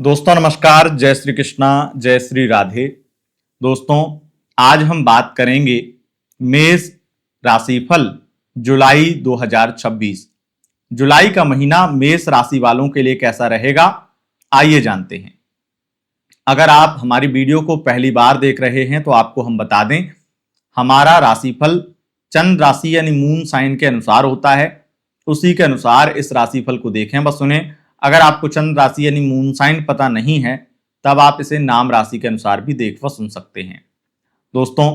दोस्तों नमस्कार, जय श्री कृष्णा, जय श्री राधे। दोस्तों आज हम बात करेंगे मेष राशिफल जुलाई 2026। जुलाई का महीना मेष राशि वालों के लिए कैसा रहेगा, आइए जानते हैं। अगर आप हमारी वीडियो को पहली बार देख रहे हैं तो आपको हम बता दें, हमारा राशिफल चंद्र राशि यानी मून साइन के अनुसार होता है। उसी के अनुसार इस राशिफल को देखें बस सुने। अगर आपको चंद्र राशि यानी मून साइन पता नहीं है तब आप इसे नाम राशि के अनुसार भी देख व सुन सकते हैं। दोस्तों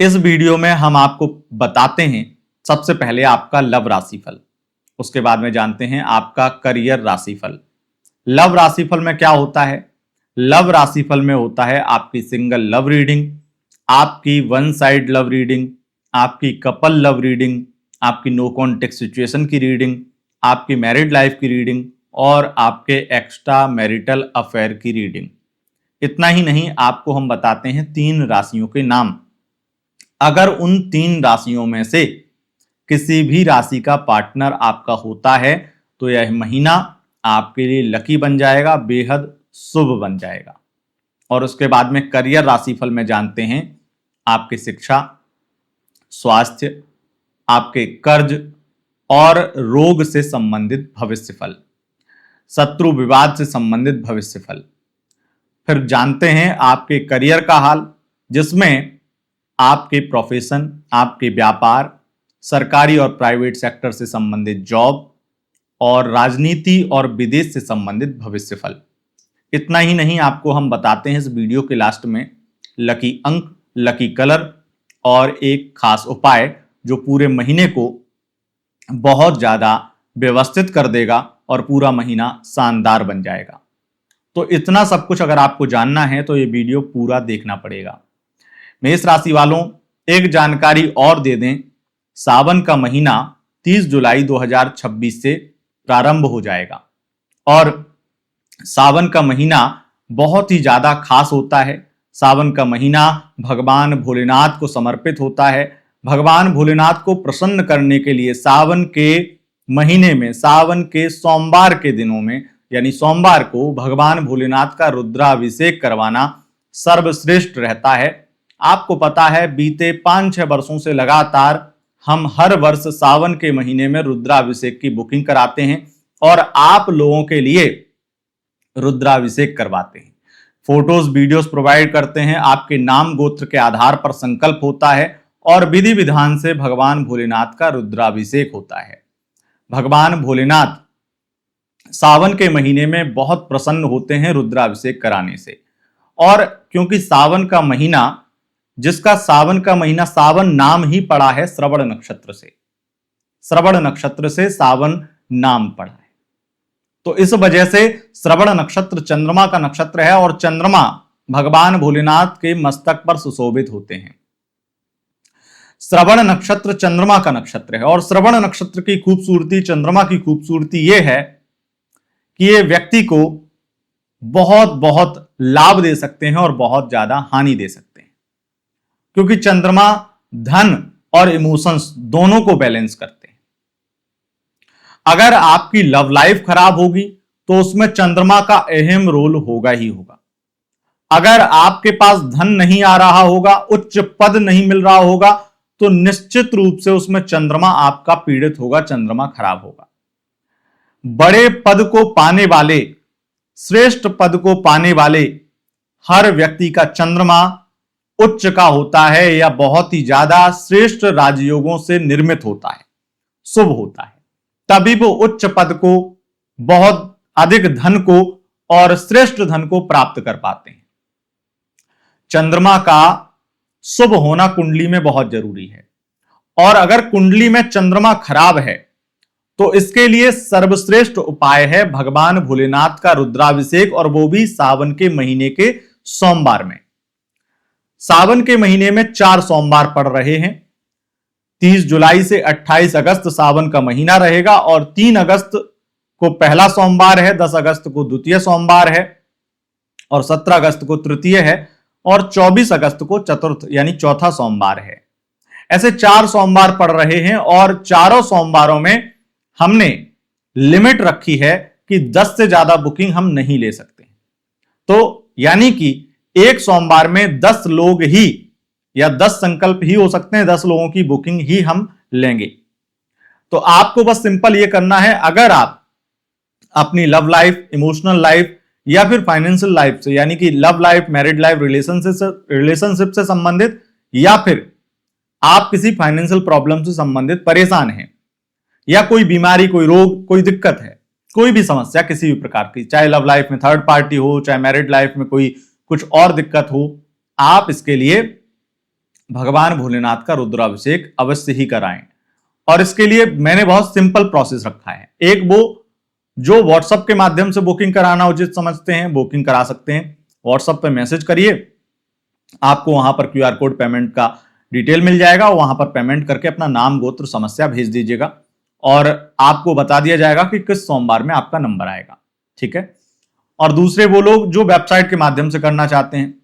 इस वीडियो में हम आपको बताते हैं सबसे पहले आपका लव राशिफल, उसके बाद में जानते हैं आपका करियर राशिफल। लव राशिफल में क्या होता है? लव राशिफल में होता है आपकी सिंगल लव रीडिंग, आपकी वन साइड लव रीडिंग, आपकी कपल लव रीडिंग, आपकी नो कॉन्टेक्ट सिचुएशन की रीडिंग, आपकी मैरिड लाइफ की रीडिंग और आपके एक्स्ट्रा मैरिटल अफेयर की रीडिंग। इतना ही नहीं, आपको हम बताते हैं 3 राशियों के नाम। अगर उन 3 राशियों में से किसी भी राशि का पार्टनर आपका होता है तो यह महीना आपके लिए लकी बन जाएगा, बेहद शुभ बन जाएगा। और उसके बाद में करियर राशिफल में जानते हैं आपकी शिक्षा, स्वास्थ्य, आपके कर्ज और रोग से संबंधित भविष्यफल, शत्रु विवाद से संबंधित भविष्यफल। फिर जानते हैं आपके करियर का हाल, जिसमें आपके प्रोफेशन, आपके व्यापार, सरकारी और प्राइवेट सेक्टर से संबंधित जॉब और राजनीति और विदेश से संबंधित भविष्यफल। इतना ही नहीं, आपको हम बताते हैं इस वीडियो के लास्ट में लकी अंक, लकी कलर और एक खास उपाय जो पूरे महीने को बहुत ज्यादा व्यवस्थित कर देगा और पूरा महीना शानदार बन जाएगा। तो इतना सब कुछ अगर आपको जानना है तो ये वीडियो पूरा देखना पड़ेगा। मेष राशि वालों एक जानकारी और दे दें, सावन का महीना 30 जुलाई 2026 से प्रारंभ हो जाएगा और सावन का महीना बहुत ही ज्यादा खास होता है। सावन का महीना भगवान भोलेनाथ को समर्पित होता है। भगवान भोलेनाथ को प्रसन्न करने के लिए सावन के महीने में, सावन के सोमवार के दिनों में यानी सोमवार को भगवान भोलेनाथ का रुद्राभिषेक करवाना सर्वश्रेष्ठ रहता है। आपको पता है बीते 5-6 वर्षों से लगातार हम हर वर्ष सावन के महीने में रुद्राभिषेक की बुकिंग कराते हैं और आप लोगों के लिए रुद्राभिषेक करवाते हैं। फोटोज, वीडियोस प्रोवाइड करते हैं। आपके नाम गोत्र के आधार पर संकल्प होता है और विधि विधान से भगवान भोलेनाथ का रुद्राभिषेक होता है। भगवान भोलेनाथ सावन के महीने में बहुत प्रसन्न होते हैं रुद्राभिषेक कराने से। और क्योंकि सावन का महीना, जिसका सावन का महीना सावन नाम ही पड़ा है श्रवण नक्षत्र से, श्रवण नक्षत्र से सावन नाम पड़ा है, तो इस वजह से श्रवण नक्षत्र चंद्रमा का नक्षत्र है और चंद्रमा भगवान भोलेनाथ के मस्तक पर सुशोभित होते हैं। श्रवण नक्षत्र चंद्रमा का नक्षत्र है और श्रवण नक्षत्र की खूबसूरती, चंद्रमा की खूबसूरती यह है कि ये व्यक्ति को बहुत बहुत लाभ दे सकते हैं और बहुत ज्यादा हानि दे सकते हैं, क्योंकि चंद्रमा धन और इमोशंस दोनों को बैलेंस करते हैं। अगर आपकी लव लाइफ खराब होगी तो उसमें चंद्रमा का अहम रोल होगा ही होगा। अगर आपके पास धन नहीं आ रहा होगा, उच्च पद नहीं मिल रहा होगा, तो निश्चित रूप से उसमें चंद्रमा आपका पीड़ित होगा, चंद्रमा खराब होगा। बड़े पद को पाने वाले, श्रेष्ठ पद को पाने वाले हर व्यक्ति का चंद्रमा उच्च का होता है या बहुत ही ज्यादा श्रेष्ठ राजयोगों से निर्मित होता है, शुभ होता है, तभी वो उच्च पद को, बहुत अधिक धन को और श्रेष्ठ धन को प्राप्त कर पाते हैं। चंद्रमा का शुभ होना कुंडली में बहुत जरूरी है और अगर कुंडली में चंद्रमा खराब है तो इसके लिए सर्वश्रेष्ठ उपाय है भगवान भोलेनाथ का रुद्राभिषेक, और वो भी सावन के महीने के सोमवार में। सावन के महीने में 4 सोमवार पड़ रहे हैं। 30 जुलाई से 28 अगस्त सावन का महीना रहेगा और 3 अगस्त को पहला सोमवार है, 10 अगस्त को द्वितीय सोमवार है और 17 अगस्त को तृतीय है और 24 अगस्त को चतुर्थ यानी चौथा सोमवार है। ऐसे 4 सोमवार पड़ रहे हैं और चारों सोमवारों में हमने लिमिट रखी है कि 10 से ज्यादा बुकिंग हम नहीं ले सकते। तो यानी कि एक सोमवार में 10 लोग ही या 10 संकल्प ही हो सकते हैं, 10 लोगों की बुकिंग ही हम लेंगे। तो आपको बस सिंपल ये करना है, अगर आप अपनी लव लाइफ, इमोशनल लाइफ या फिर फाइनेंशियल लाइफ से, यानी कि love life, married life, relationship से संबंधित, या फिर आप किसी फाइनेंशियल प्रॉब्लम से संबंधित परेशान हैं, या कोई बीमारी, कोई रोग, कोई दिक्कत है, कोई भी समस्या किसी भी प्रकार की, चाहे लव लाइफ में थर्ड पार्टी हो, चाहे मैरिड लाइफ में कोई कुछ और दिक्कत हो, आप इसके लिए भगवान भोलेनाथ का रुद्राभिषेक अवश्य ही कराएं। और इसके लिए मैंने बहुत सिंपल प्रोसेस रखा है। एक, वो जो व्हाट्सएप के माध्यम से बुकिंग कराना उचित समझते हैं, बुकिंग करा सकते हैं। व्हाट्सएप पे मैसेज करिए, आपको वहां पर क्यूआर कोड पेमेंट का डिटेल मिल जाएगा, वहां पर पेमेंट करके अपना नाम, गोत्र, समस्या भेज दीजिएगा और आपको बता दिया जाएगा कि किस सोमवार में आपका नंबर आएगा। ठीक है। और दूसरे वो लोग जो वेबसाइट के माध्यम से करना चाहते हैं,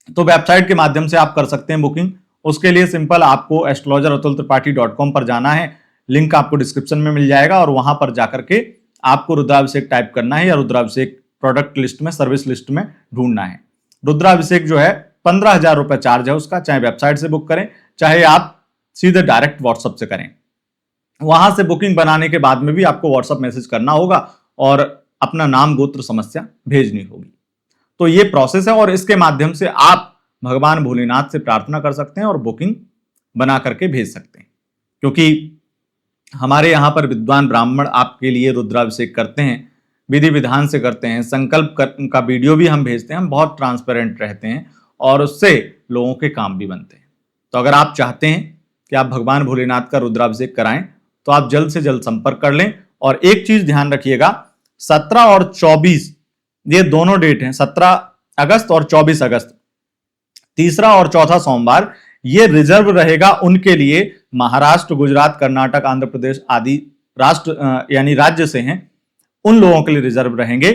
तो वेबसाइट के माध्यम से आप कर सकते हैं बुकिंग। उसके लिए सिंपल आपको astrologeratultripathi.com पर जाना है, लिंक आपको डिस्क्रिप्शन में मिल जाएगा, और वहां पर जाकर के आपको रुद्राभिषेक टाइप करना है या रुद्राभिषेक प्रोडक्ट लिस्ट में, सर्विस लिस्ट में ढूंढना है। रुद्राभिषेक जो है 15,000 रुपए चार्ज है उसका, चाहे वेबसाइट से बुक करें, चाहे आप सीधे डायरेक्ट व्हाट्सएप से करें। वहां से बुकिंग बनाने के बाद में भी आपको व्हाट्सएप मैसेज करना होगा और अपना नाम, गोत्र, समस्या भेजनी होगी। तो ये प्रोसेस है, और इसके माध्यम से आप भगवान भोलेनाथ से प्रार्थना कर सकते हैं और बुकिंग बना करके भेज सकते हैं। क्योंकि हमारे यहां पर विद्वान ब्राह्मण आपके लिए रुद्राभिषेक करते हैं, विधि विधान से करते हैं, संकल्प का वीडियो भी हम भेजते हैं, हम बहुत ट्रांसपेरेंट रहते हैं और उससे लोगों के काम भी बनते हैं। तो अगर आप चाहते हैं कि आप भगवान भोलेनाथ का रुद्राभिषेक कराएं, तो आप जल्द से जल्द संपर्क कर लें। और एक चीज ध्यान रखिएगा, 17 और 24 ये दोनों डेट हैं, 17 अगस्त और 24 अगस्त, तीसरा और चौथा सोमवार, ये रिजर्व रहेगा उनके लिए महाराष्ट्र, गुजरात, कर्नाटक, आंध्र प्रदेश आदि राष्ट्र यानी राज्य से हैं, उन लोगों के लिए रिजर्व रहेंगे।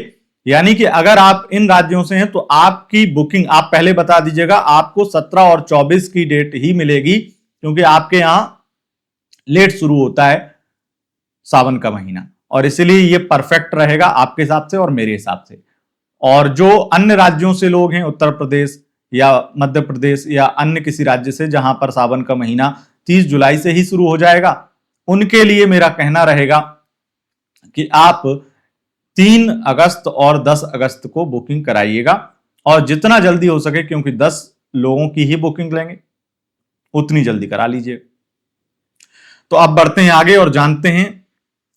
यानी कि अगर आप इन राज्यों से हैं तो आपकी बुकिंग आप पहले बता दीजिएगा, आपको 17 और 24 की डेट ही मिलेगी, क्योंकि आपके यहां लेट शुरू होता है सावन का महीना, और इसलिए ये परफेक्ट रहेगा आपके हिसाब से और मेरे हिसाब से। और जो अन्य राज्यों से लोग हैं, उत्तर प्रदेश या मध्य प्रदेश या अन्य किसी राज्य से जहां पर सावन का महीना 30 जुलाई से ही शुरू हो जाएगा, उनके लिए मेरा कहना रहेगा कि आप 3 अगस्त और 10 अगस्त को बुकिंग कराइएगा, और जितना जल्दी हो सके, क्योंकि 10 लोगों की ही बुकिंग लेंगे, उतनी जल्दी करा लीजिए। तो अब बढ़ते हैं आगे और जानते हैं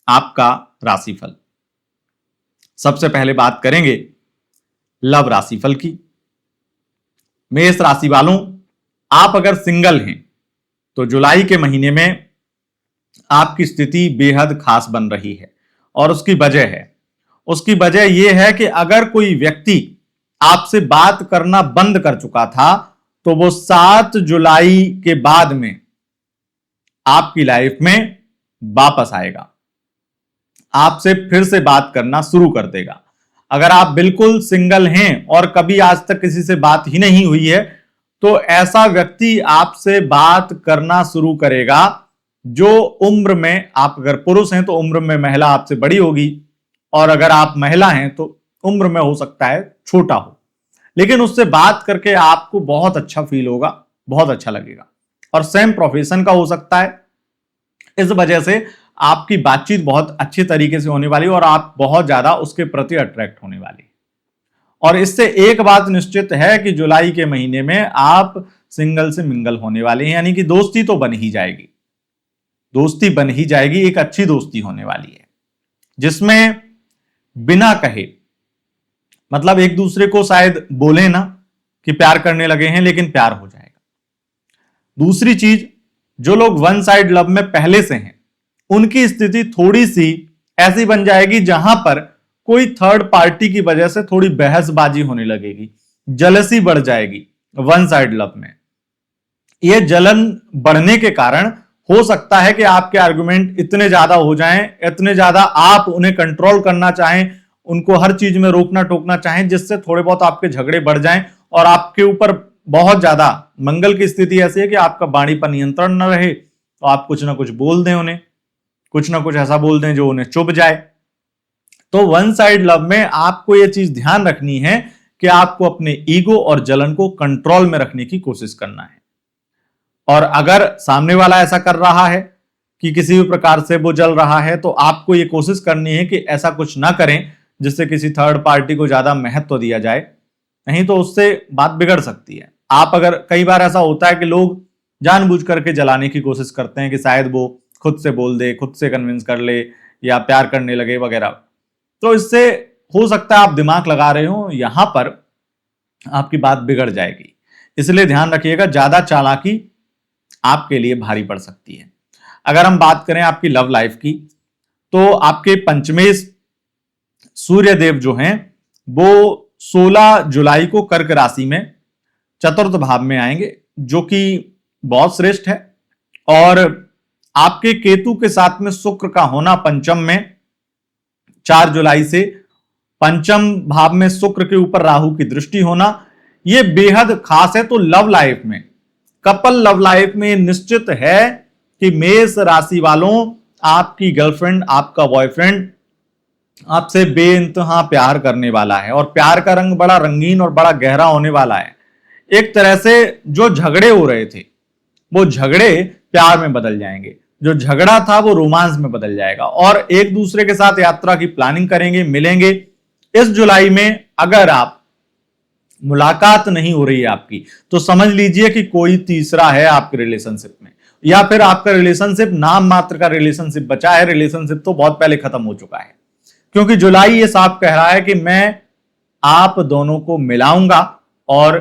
आपका राशिफल। सबसे पहले बात करेंगे लव राशिफल की। मेष राशि वालों, आप अगर सिंगल हैं तो जुलाई के महीने में आपकी स्थिति बेहद खास बन रही है, और उसकी वजह यह है कि अगर कोई व्यक्ति आपसे बात करना बंद कर चुका था, तो वो 7 जुलाई के बाद में आपकी लाइफ में वापस आएगा, आपसे फिर से बात करना शुरू कर देगा। अगर आप बिल्कुल सिंगल हैं और कभी आज तक किसी से बात ही नहीं हुई है, तो ऐसा व्यक्ति आपसे बात करना शुरू करेगा जो उम्र में, आप अगर पुरुष हैं तो उम्र में महिला आपसे बड़ी होगी, और अगर आप महिला हैं तो उम्र में हो सकता है छोटा हो, लेकिन उससे बात करके आपको बहुत अच्छा फील होगा, बहुत अच्छा लगेगा, और सेम प्रोफेशन का हो सकता है। इस वजह से आपकी बातचीत बहुत अच्छी तरीके से होने वाली, और आप बहुत ज्यादा उसके प्रति अट्रैक्ट होने वाली। और इससे एक बात निश्चित है कि जुलाई के महीने में आप सिंगल से मिंगल होने वाले हैं, यानी कि दोस्ती तो बन ही जाएगी, दोस्ती बन ही जाएगी, एक अच्छी दोस्ती होने वाली है, जिसमें बिना कहे, मतलब एक दूसरे को शायद बोले ना कि प्यार करने लगे हैं, लेकिन प्यार हो जाएगा। दूसरी चीज, जो लोग वन साइड लव में पहले से हैं, उनकी स्थिति थोड़ी सी ऐसी बन जाएगी जहां पर कोई थर्ड पार्टी की वजह से थोड़ी बहसबाजी होने लगेगी, जलसी बढ़ जाएगी वन साइड लव में। यह जलन बढ़ने के कारण हो सकता है कि आपके आर्गुमेंट इतने ज्यादा हो जाएं, इतने ज्यादा आप उन्हें कंट्रोल करना चाहें, उनको हर चीज में रोकना टोकना चाहें, जिससे थोड़े बहुत आपके झगड़े बढ़ जाएं और आपके ऊपर बहुत ज्यादा, मंगल की स्थिति ऐसी है कि आपका वाणी पर नियंत्रण न रहे, तो आप कुछ ना कुछ बोल दें उन्हें, कुछ ना कुछ ऐसा बोल दें जो उन्हें चुभ जाए। तो वन साइड लव में आपको यह चीज ध्यान रखनी है कि आपको अपने ईगो और जलन को कंट्रोल में रखने की कोशिश करना है। और अगर सामने वाला ऐसा कर रहा है कि किसी भी प्रकार से वो जल रहा है, तो आपको ये कोशिश करनी है कि ऐसा कुछ ना करें जिससे किसी थर्ड पार्टी को ज्यादा महत्व दिया जाए, नहीं तो उससे बात बिगड़ सकती है। आप अगर, कई बार ऐसा होता है कि लोग जानबूझ करके जलाने की कोशिश करते हैं कि शायद वो खुद से बोल दे, खुद से कन्विंस कर ले या प्यार करने लगे वगैरह, तो इससे हो सकता है आप दिमाग लगा रहे हो, यहां पर आपकी बात बिगड़ जाएगी। इसलिए ध्यान रखिएगा, ज्यादा चालाकी आपके लिए भारी पड़ सकती है। अगर हम बात करें आपकी लव लाइफ की, तो आपके पंचमेश सूर्य देव जो हैं वो 16 जुलाई को कर्क राशि में चतुर्थ भाव में आएंगे, जो कि बहुत श्रेष्ठ है। और आपके केतु के साथ में शुक्र का होना पंचम में 4 जुलाई से, पंचम भाव में शुक्र के ऊपर राहु की दृष्टि होना, यह बेहद खास है। तो लव लाइफ में, कपल लव लाइफ में निश्चित है कि मेष राशि वालों, आपकी गर्लफ्रेंड, आपका बॉयफ्रेंड आपसे बेइंतहा प्यार करने वाला है, और प्यार का रंग बड़ा रंगीन और बड़ा गहरा होने वाला है। एक तरह से जो झगड़े हो रहे थे वो झगड़े प्यार में बदल जाएंगे, जो झगड़ा था वो रोमांस में बदल जाएगा, और एक दूसरे के साथ यात्रा की प्लानिंग करेंगे, मिलेंगे। इस जुलाई में अगर आप मुलाकात नहीं हो रही है आपकी, तो समझ लीजिए कि कोई तीसरा है आपके रिलेशनशिप में, या फिर आपका रिलेशनशिप नाम मात्र का रिलेशनशिप बचा है, रिलेशनशिप तो बहुत पहले खत्म हो चुका है। क्योंकि जुलाई ये साफ कह रहा है कि मैं आप दोनों को मिलाऊंगा और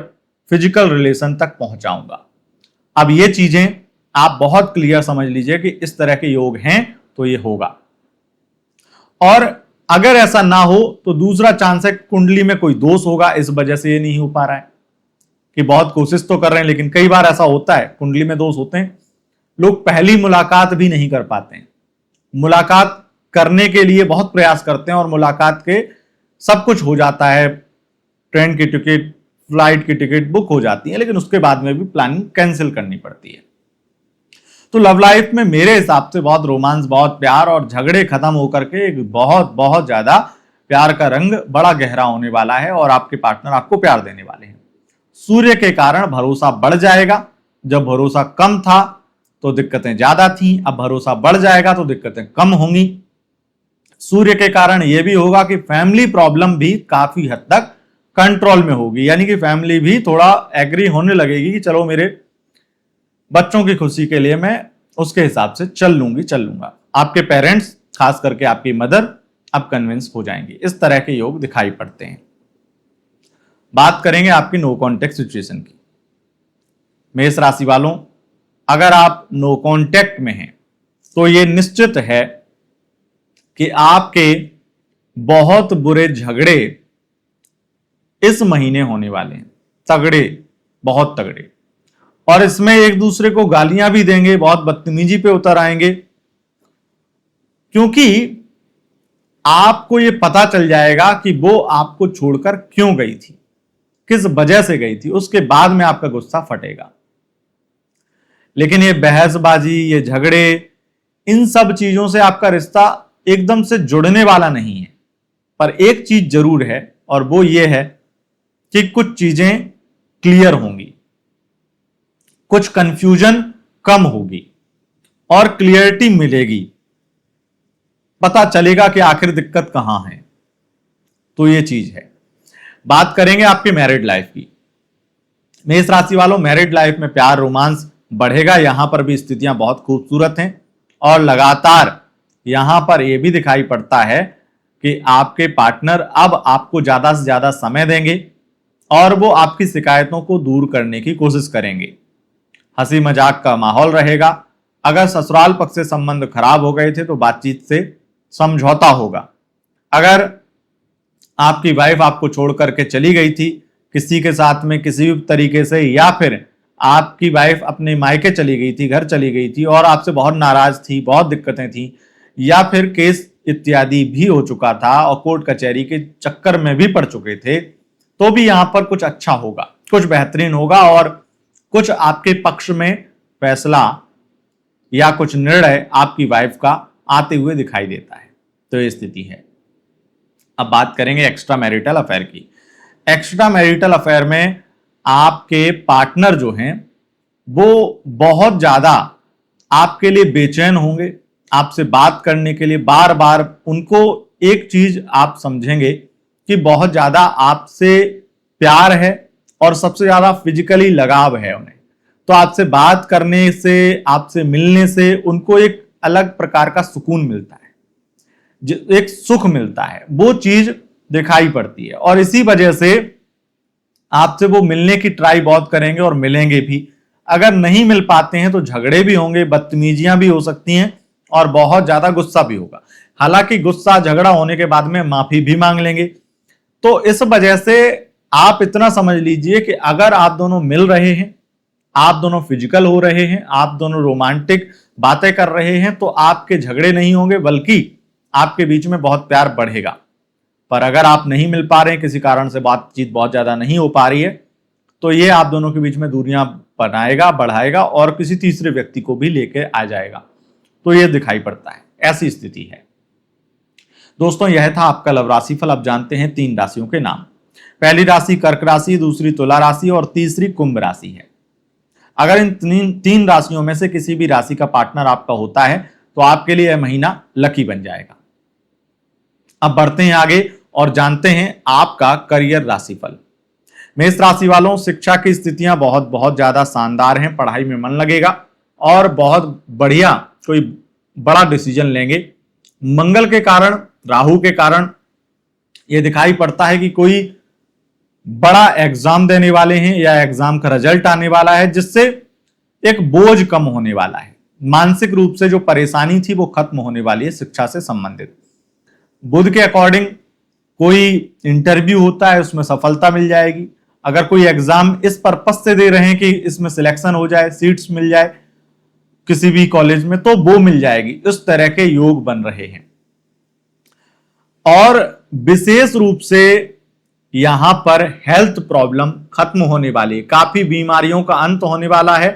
फिजिकल रिलेशन तक पहुंचाऊंगा। अब ये चीजें आप बहुत क्लियर समझ लीजिए कि इस तरह के योग हैं तो ये होगा। और अगर ऐसा ना हो तो दूसरा चांस है कुंडली में कोई दोष होगा, इस वजह से ये नहीं हो पा रहा है। कि बहुत कोशिश तो कर रहे हैं, लेकिन कई बार ऐसा होता है, कुंडली में दोष होते हैं, लोग पहली मुलाकात भी नहीं कर पाते हैं। मुलाकात करने के लिए बहुत प्रयास करते हैं और मुलाकात के सब कुछ हो जाता है, ट्रेन की टिकट, फ्लाइट की टिकट बुक हो जाती है, लेकिन उसके बाद में भी प्लानिंग कैंसिल करनी पड़ती है। तो लव लाइफ में मेरे हिसाब से बहुत रोमांस, बहुत प्यार, और झगड़े खत्म होकर के एक बहुत बहुत ज्यादा प्यार का रंग बड़ा गहरा होने वाला है, और आपके पार्टनर आपको प्यार देने वाले हैं। सूर्य के कारण भरोसा बढ़ जाएगा। जब भरोसा कम था तो दिक्कतें ज्यादा थी, अब भरोसा बढ़ जाएगा तो दिक्कतें कम होंगी। सूर्य के कारण यह भी होगा कि फैमिली प्रॉब्लम भी काफी हद तक कंट्रोल में होगी, यानी कि फैमिली भी थोड़ा एग्री होने लगेगी कि चलो मेरे बच्चों की खुशी के लिए मैं उसके हिसाब से चल लूंगा। आपके पेरेंट्स, खास करके आपकी मदर, अब कन्विंस हो जाएंगे। इस तरह के योग दिखाई पड़ते हैं। बात करेंगे आपकी नो कॉन्टेक्ट सिचुएशन की। मेष राशि वालों, अगर आप नो कॉन्टेक्ट में हैं तो यह निश्चित है कि आपके बहुत बुरे झगड़े इस महीने होने वाले हैं, तगड़े, बहुत तगड़े। और इसमें एक दूसरे को गालियां भी देंगे, बहुत बदतमीजी पे उतर आएंगे, क्योंकि आपको यह पता चल जाएगा कि वो आपको छोड़कर क्यों गई थी, किस वजह से गई थी। उसके बाद में आपका गुस्सा फटेगा। लेकिन ये बहसबाजी, ये झगड़े, इन सब चीजों से आपका रिश्ता एकदम से जुड़ने वाला नहीं है। पर एक चीज जरूर है, और वो ये है कि कुछ चीजें क्लियर होंगी, कुछ कंफ्यूजन कम होगी और क्लियरिटी मिलेगी। पता चलेगा कि आखिर दिक्कत कहां है। तो ये चीज है। बात करेंगे आपके मैरिड लाइफ की। मेष राशि वालों, मैरिड लाइफ में प्यार, रोमांस बढ़ेगा। यहां पर भी स्थितियां बहुत खूबसूरत हैं, और लगातार यहां पर यह भी दिखाई पड़ता है कि आपके पार्टनर अब आपको ज्यादा से ज्यादा समय देंगे, और वो आपकी शिकायतों को दूर करने की कोशिश करेंगे। हंसी मजाक का माहौल रहेगा। अगर ससुराल पक्ष से संबंध खराब हो गए थे तो बातचीत से समझौता होगा। अगर आपकी वाइफ आपको छोड़ करके चली गई थी किसी के साथ में, किसी भी तरीके से, या फिर आपकी वाइफ अपने मायके चली गई थी, घर चली गई थी और आपसे बहुत नाराज थी, बहुत दिक्कतें थी, या फिर केस इत्यादि भी हो चुका था और कोर्ट कचहरी के चक्कर में भी पड़ चुके थे, तो भी यहां पर कुछ अच्छा होगा, कुछ बेहतरीन होगा, और कुछ आपके पक्ष में फैसला या कुछ निर्णय आपकी वाइफ का आते हुए दिखाई देता है। तो ये स्थिति है। अब बात करेंगे एक्स्ट्रा मैरिटल अफेयर की। एक्स्ट्रा मैरिटल अफेयर में आपके पार्टनर जो हैं वो बहुत ज्यादा आपके लिए बेचैन होंगे, आपसे बात करने के लिए बार बार उनको एक चीज आप समझेंगे कि बहुत ज्यादा आपसे प्यार है और सबसे ज्यादा फिजिकली लगाव है उन्हें। तो आपसे बात करने से, आपसे मिलने से उनको एक अलग प्रकार का सुकून मिलता है, एक सुख मिलता है, वो चीज दिखाई पड़ती है। और इसी वजह से आपसे वो मिलने की ट्राई बहुत करेंगे और मिलेंगे भी। अगर नहीं मिल पाते हैं तो झगड़े भी होंगे, बदतमीजियां भी हो सकती हैं और बहुत ज्यादा गुस्सा भी होगा। हालांकि गुस्सा झगड़ा होने के बाद में माफी भी मांग लेंगे। तो इस वजह से आप इतना समझ लीजिए कि अगर आप दोनों मिल रहे हैं, आप दोनों फिजिकल हो रहे हैं, आप दोनों रोमांटिक बातें कर रहे हैं, तो आपके झगड़े नहीं होंगे, बल्कि आपके बीच में बहुत प्यार बढ़ेगा। पर अगर आप नहीं मिल पा रहे हैं, किसी कारण से बातचीत बहुत ज्यादा नहीं हो पा रही है, तो ये आप दोनों के बीच में दूरियां बनाएगा, बढ़ाएगा और किसी तीसरे व्यक्ति को भी लेके आ जाएगा। तो ये दिखाई पड़ता है, ऐसी स्थिति है। दोस्तों, यह था आपका लव राशिफल। अब जानते हैं 3 राशियों के नाम। पहली राशि कर्क राशि, दूसरी तुला राशि और तीसरी कुंभ राशि है। अगर इन तीन राशियों में से किसी भी राशि का पार्टनर आपका होता है तो आपके लिए यह महीना लकी बन जाएगा। अब बढ़ते हैं आगे और जानते हैं आपका करियर राशिफल। मेष राशि वालों, शिक्षा की स्थितियां बहुत बहुत ज्यादा शानदार हैं, पढ़ाई में मन लगेगा और बहुत बढ़िया कोई बड़ा डिसीजन लेंगे। मंगल के कारण, राहु के कारण यह दिखाई पड़ता है कि कोई बड़ा एग्जाम देने वाले हैं या एग्जाम का रिजल्ट आने वाला है, जिससे एक बोझ कम होने वाला है। मानसिक रूप से जो परेशानी थी वो खत्म होने वाली है शिक्षा से संबंधित। बुध के अकॉर्डिंग कोई इंटरव्यू होता है, उसमें सफलता मिल जाएगी। अगर कोई एग्जाम इस पर्पस से दे रहे हैं कि इसमें सिलेक्शन हो जाए, सीट्स मिल जाए किसी भी कॉलेज में, तो वो मिल जाएगी। इस तरह के योग बन रहे हैं। और विशेष रूप से यहां पर हेल्थ प्रॉब्लम खत्म होने वाली है, काफी बीमारियों का अंत होने वाला है,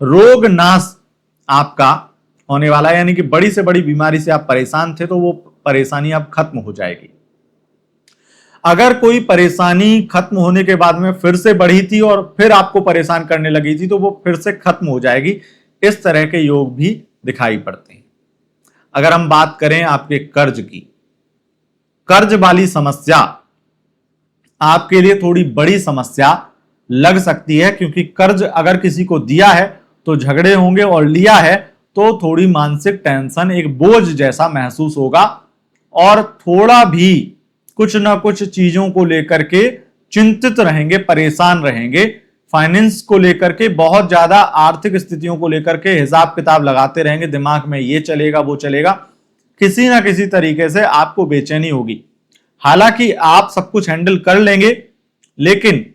रोग नाश आपका होने वाला है। यानी कि बड़ी से बड़ी बीमारी से आप परेशान थे तो वो परेशानी अब खत्म हो जाएगी। अगर कोई परेशानी खत्म होने के बाद में फिर से बढ़ी थी और फिर आपको परेशान करने लगी थी तो वो फिर से खत्म हो जाएगी। इस तरह के योग भी दिखाई पड़ते हैं। अगर हम बात करें आपके कर्ज की, कर्ज वाली समस्या आपके लिए थोड़ी बड़ी समस्या लग सकती है, क्योंकि कर्ज अगर किसी को दिया है तो झगड़े होंगे और लिया है तो थोड़ी मानसिक टेंशन, एक बोझ जैसा महसूस होगा और थोड़ा भी कुछ ना कुछ चीजों को लेकर के चिंतित रहेंगे, परेशान रहेंगे। फाइनेंस को लेकर के बहुत ज्यादा, आर्थिक स्थितियों को लेकर के हिसाब किताब लगाते रहेंगे, दिमाग में ये चलेगा वो चलेगा, किसी ना किसी तरीके से आपको बेचैनी होगी। हालांकि आप सब कुछ हैंडल कर लेंगे, लेकिन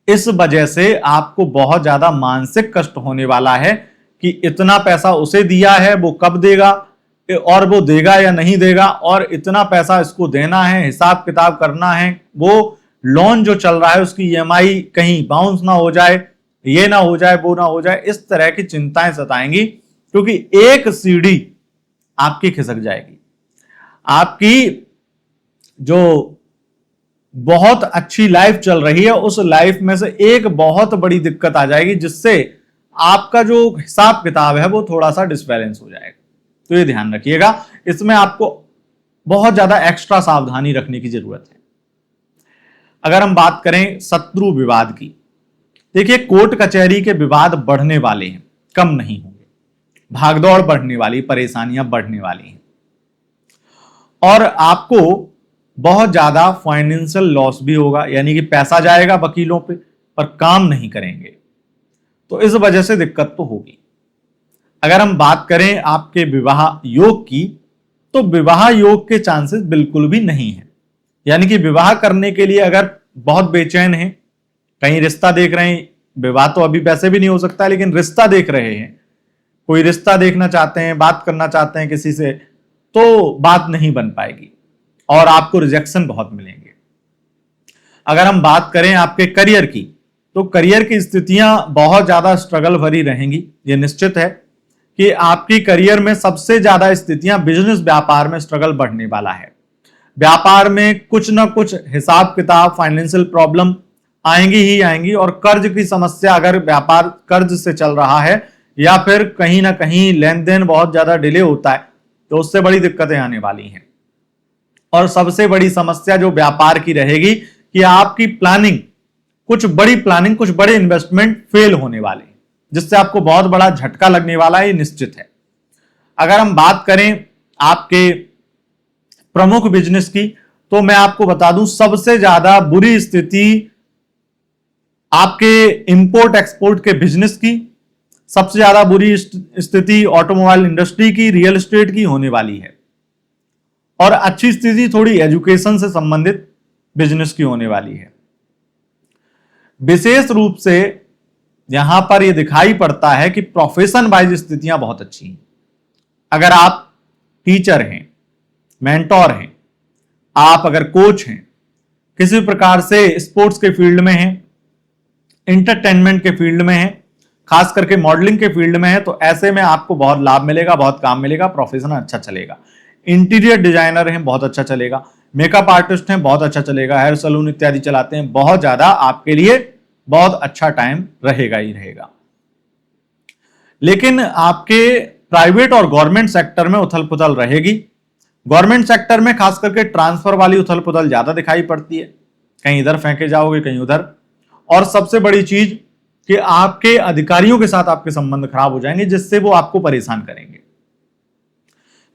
इस वजह से आपको बहुत ज्यादा मानसिक कष्ट होने वाला है कि इतना पैसा उसे दिया है, वो कब देगा और वो देगा या नहीं देगा, और इतना पैसा इसको देना है, हिसाब किताब करना है, वो लोन जो चल रहा है उसकी ईएमआई कहीं बाउंस ना हो जाए, ये ना हो जाए, वो ना हो जाए। इस तरह की चिंताएं सताएंगी, क्योंकि एक सीढ़ी आपकी खिसक जाएगी। आपकी जो बहुत अच्छी लाइफ चल रही है उस लाइफ में से एक बहुत बड़ी दिक्कत आ जाएगी, जिससे आपका जो हिसाब किताब है वो थोड़ा सा डिसबैलेंस हो जाएगा। तो ये ध्यान रखिएगा, इसमें आपको बहुत ज्यादा एक्स्ट्रा सावधानी रखने की जरूरत है। अगर हम बात करें शत्रु विवाद की, देखिए कोर्ट कचहरी के विवाद बढ़ने वाले हैं, कम नहीं होंगे, भागदौड़ बढ़ने वाली, परेशानियां बढ़ने वाली हैं और आपको बहुत ज्यादा फाइनेंशियल लॉस भी होगा। यानी कि पैसा जाएगा वकीलों पे, पर काम नहीं करेंगे, तो इस वजह से दिक्कत तो होगी। अगर हम बात करें आपके विवाह योग की, तो विवाह योग के चांसेस बिल्कुल भी नहीं है। यानी कि विवाह करने के लिए अगर बहुत बेचैन हैं, कहीं रिश्ता देख रहे हैं, विवाह तो अभी वैसे भी नहीं हो सकता, लेकिन रिश्ता देख रहे हैं, कोई रिश्ता देखना चाहते हैं, बात करना चाहते हैं किसी से, तो बात नहीं बन पाएगी और आपको रिजेक्शन बहुत मिलेंगे। अगर हम बात करें आपके करियर की, तो करियर की स्थितियां बहुत ज्यादा स्ट्रगल भरी रहेंगी। यह निश्चित है कि आपकी करियर में सबसे ज्यादा स्थितियां बिजनेस व्यापार में स्ट्रगल बढ़ने वाला है। व्यापार में कुछ ना कुछ हिसाब किताब, फाइनेंशियल प्रॉब्लम आएंगी ही आएंगी, और कर्ज की समस्या, अगर व्यापार कर्ज से चल रहा है या फिर कहीं ना कहीं लेन देन बहुत ज्यादा डिले होता है, तो उससे बड़ी दिक्कतें आने वाली हैं। और सबसे बड़ी समस्या जो व्यापार की रहेगी कि आपकी प्लानिंग, कुछ बड़े इन्वेस्टमेंट फेल होने वाले, जिससे आपको बहुत बड़ा झटका लगने वाला है, ये निश्चित है। अगर हम बात करें आपके प्रमुख बिजनेस की, तो मैं आपको बता दूं सबसे ज्यादा बुरी स्थिति आपके इंपोर्ट एक्सपोर्ट के बिजनेस की, सबसे ज्यादा बुरी स्थिति ऑटोमोबाइल इंडस्ट्री की, रियल एस्टेट की होने वाली है, और अच्छी स्थिति थोड़ी एजुकेशन से संबंधित बिजनेस की होने वाली है। विशेष रूप से यहां पर यह दिखाई पड़ता है कि प्रोफेशन वाइज स्थितियां बहुत अच्छी हैं। अगर आप टीचर हैं, मेंटोर हैं, आप अगर कोच हैं, किसी प्रकार से स्पोर्ट्स के फील्ड में हैं, इंटरटेनमेंट के फील्ड में हैं, खास करके मॉडलिंग के फील्ड में है, तो ऐसे में आपको बहुत लाभ मिलेगा, बहुत काम मिलेगा, प्रोफेशन अच्छा चलेगा। इंटीरियर डिजाइनर हैं, बहुत अच्छा चलेगा। मेकअप आर्टिस्ट हैं, बहुत अच्छा चलेगा। हेयर सलून इत्यादि चलाते हैं, बहुत ज्यादा आपके लिए बहुत अच्छा टाइम रहेगा ही रहेगा। लेकिन आपके प्राइवेट और गवर्नमेंट सेक्टर में उथल पुथल रहेगी। गवर्नमेंट सेक्टर में खास करके ट्रांसफर वाली उथल पुथल ज्यादा दिखाई पड़ती है, कहीं इधर फेंके जाओगे, कहीं उधर। और सबसे बड़ी चीज कि आपके अधिकारियों के साथ आपके संबंध खराब हो जाएंगे, जिससे वो आपको परेशान करेंगे।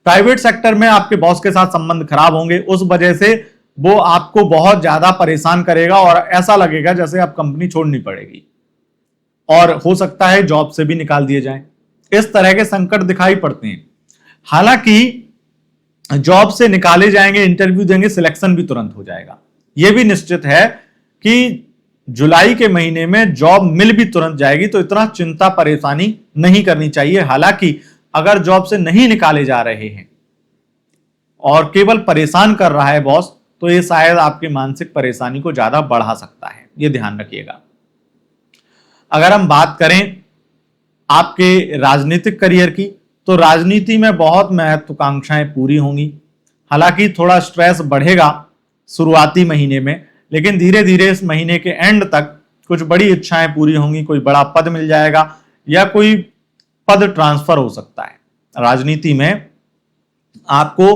प्राइवेट सेक्टर में आपके बॉस के साथ संबंध खराब होंगे, उस वजह से वो आपको बहुत ज्यादा परेशान करेगा और ऐसा लगेगा जैसे आप कंपनी छोड़नी पड़ेगी, और हो सकता है जॉब से भी निकाल दिए जाएं। इस तरह के संकट दिखाई पड़ते हैं। हालांकि जॉब से निकाले जाएंगे, इंटरव्यू देंगे, सिलेक्शन भी तुरंत हो जाएगा। यह भी निश्चित है कि जुलाई के महीने में जॉब मिल भी तुरंत जाएगी, तो इतना चिंता परेशानी नहीं करनी चाहिए। हालांकि अगर जॉब से नहीं निकाले जा रहे हैं और केवल परेशान कर रहा है बॉस, तो ये शायद आपकी मानसिक परेशानी को ज्यादा बढ़ा सकता है, ये ध्यान रखिएगा। अगर हम बात करें आपके राजनीतिक करियर की, तो राजनीति में बहुत महत्वाकांक्षाएं पूरी होंगी। हालांकि थोड़ा स्ट्रेस बढ़ेगा शुरुआती महीने में, लेकिन धीरे धीरे इस महीने के एंड तक कुछ बड़ी इच्छाएं पूरी होंगी। कोई बड़ा पद मिल जाएगा या कोई पद ट्रांसफर हो सकता है। राजनीति में आपको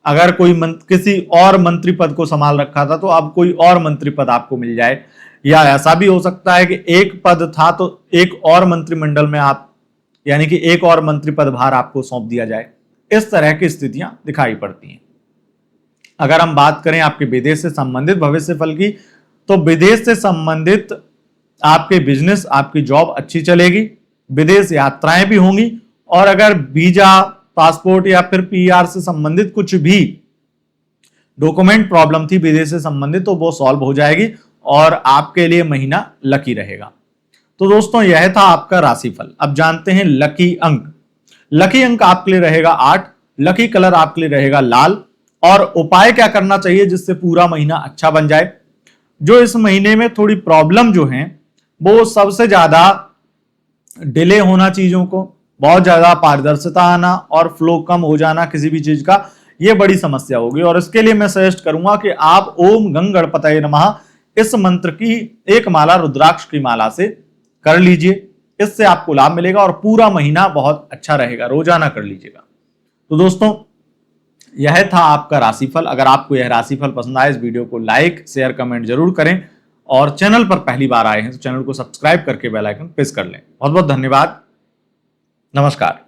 अगर कोई किसी और मंत्री पद को संभाल रखा था, तो अब कोई और मंत्री पद आपको मिल जाए, या ऐसा भी हो सकता है कि एक पद था तो एक और मंत्रिमंडल में आप, यानी कि एक और मंत्री पदभार आपको सौंप दिया जाए। इस तरह की स्थितियां दिखाई पड़ती हैं। अगर हम बात करें आपके विदेश से संबंधित भविष्य फल की, तो विदेश से संबंधित आपके बिजनेस, आपकी जॉब अच्छी चलेगी, विदेश यात्राएं भी होंगी, और अगर वीजा, पासपोर्ट या फिर पीआर से संबंधित कुछ भी डॉक्यूमेंट प्रॉब्लम थी विदेश से संबंधित, तो वो सॉल्व हो जाएगी और आपके लिए महीना लकी रहेगा। तो दोस्तों, यह था आपका राशिफल। अब जानते हैं लकी अंक। लकी अंक आपके लिए रहेगा 8, लकी कलर आपके लिए रहेगा लाल। और उपाय क्या करना चाहिए जिससे पूरा महीना अच्छा बन जाए? जो इस महीने में थोड़ी प्रॉब्लम जो है, वो सबसे ज्यादा डिले होना चीजों को, बहुत ज्यादा पारदर्शिता आना और फ्लो कम हो जाना किसी भी चीज का, ये बड़ी समस्या होगी। और इसके लिए मैं सजेस्ट करूंगा कि आप ओम गंग गणपतये नमः इस मंत्र की एक माला रुद्राक्ष की माला से कर लीजिए। इससे आपको लाभ मिलेगा और पूरा महीना बहुत अच्छा रहेगा। रोजाना कर लीजिएगा। तो दोस्तों, यह था आपका राशिफल। अगर आपको यह राशिफल पसंद आए, इस वीडियो को लाइक, शेयर, कमेंट जरूर करें, और चैनल पर पहली बार आए हैं तो चैनल को सब्सक्राइब करके बेल आइकन प्रेस कर लें। बहुत बहुत धन्यवाद। नमस्कार।